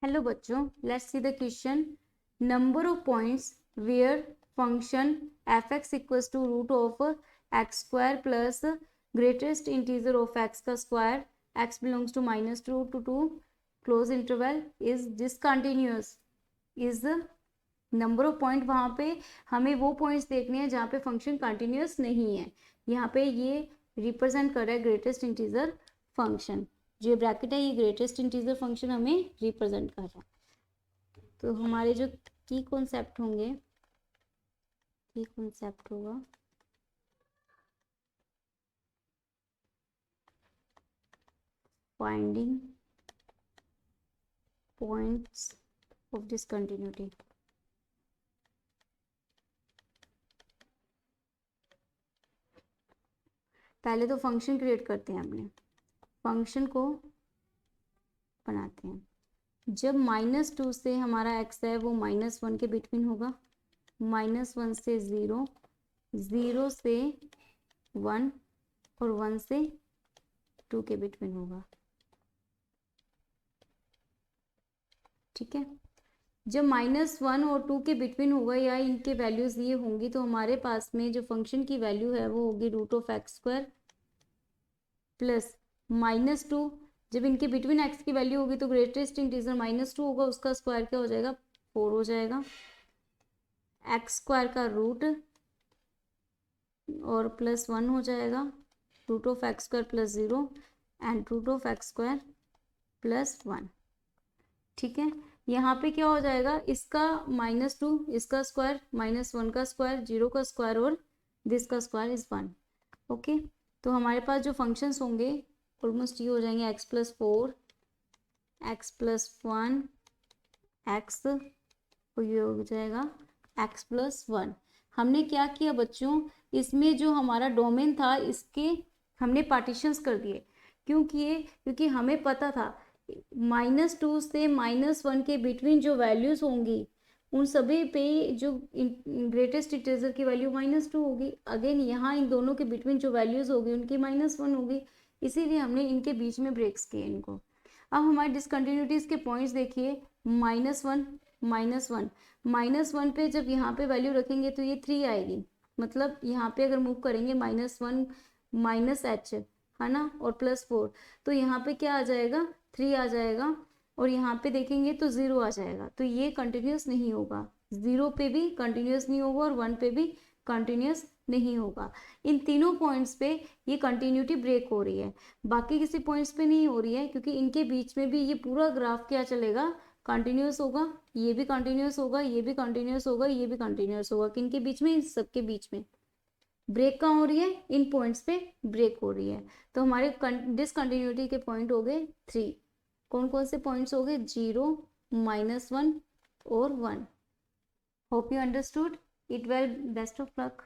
Hello बच्चों, let's see the question. Number of points where function f x equals to root of x square plus greatest integer of x का square x belongs to -2 to 2 close interval is discontinuous. Is number of point, वहाँ पे हमें वो points देखने हैं जहाँ पे function continuous नहीं है. यहाँ पे ये रिप्रेजेंट कर रहा है ग्रेटेस्ट इंटीजर फंक्शन. जो ये ब्रैकेट है ये ग्रेटेस्ट इंटीजर फंक्शन हमें रिप्रेजेंट कर रहा है. तो हमारे जो की कॉन्सेप्ट होंगे, की कॉन्सेप्ट होगा फाइंडिंग पॉइंट्स ऑफ डिसकंटिन्यूटी. पहले तो फंक्शन क्रिएट करते हैं, अपने फंक्शन को बनाते हैं. जब -2 से हमारा x है वो -1 के बिटवीन होगा, -1 से 0, 0 से 1 और 1 से 2 के बिटवीन होगा. ठीक है. जब -1 और 2 के बिटवीन होगा या इनके वैल्यूज ये होंगी तो हमारे पास में जो फंक्शन की वैल्यू है वो होगी √(x²) प्लस -2. जब इनके बिटवीन x की वैल्यू होगी तो ग्रेटेस्ट इंटीजर -2 होगा, उसका स्क्वायर क्या हो जाएगा, 4 हो जाएगा. x² का रूट और +1 हो जाएगा, √(x² + 0 एंड √(x² + 1. ठीक है. यहाँ पे क्या हो जाएगा, इसका -2, इसका स्क्वायर, -1 का स्क्वायर, 0 का स्क्वायर और दिस का स्क्वायर इज 1. ओके. तो हमारे पास जो फंक्शंस होंगे ऑलमोस्ट ये हो जाएंगे x + 4, x + 1, x, और ये हो जाएगा x + 1. हमने क्या किया बच्चों, इसमें जो हमारा डोमेन था इसके हमने पार्टीशंस कर दिए. क्यों किए, क्योंकि हमें पता था -2 से -1 के बिटवीन जो वैल्यूज होंगी उन सभी पे जो ग्रेटेस्ट इंटीजर की वैल्यू -2 होगी. अगेन यहाँ इन दोनों के बिटवीन जो वैल्यूज होगी उनकी -1 होगी, इसीलिए हमने इनके बीच में ब्रेक्स किए इनको. अब हमारे डिसकंटिन्यूटीज के पॉइंट्स देखिए, -1, -1 पे जब यहाँ पे वैल्यू रखेंगे तो ये 3 आएगी. मतलब यहाँ पे अगर मूव करेंगे -1 -h है ना, और +4, तो यहाँ पे क्या आ जाएगा, 3 आ जाएगा. और यहाँ पे देखेंगे तो 0 आ जाएगा. तो ये कंटिन्यूस नहीं होगा, 0 पे भी कंटिन्यूस नहीं होगा और 1 पे भी कंटिन्यूस नहीं होगा. इन तीनों पॉइंट्स पे ये कंटिन्यूटी ब्रेक हो रही है, बाकी किसी पॉइंट्स पे नहीं हो रही है, क्योंकि इनके बीच में भी ये पूरा ग्राफ क्या चलेगा, कंटिन्यूस होगा. ये भी कंटिन्यूस होगा, ये भी कंटिन्यूस होगा, ये भी कंटिन्यूस होगा. किनके बीच में, इन सबके बीच में. ब्रेक कहाँ हो रही है, इन पॉइंट्स पे ब्रेक हो रही है. तो हमारे डिसकंटिन्यूटी के पॉइंट हो गए 3. कौन कौन से पॉइंट्स हो गए, 0, -1 और 1. Hope you understood it well. Best of luck.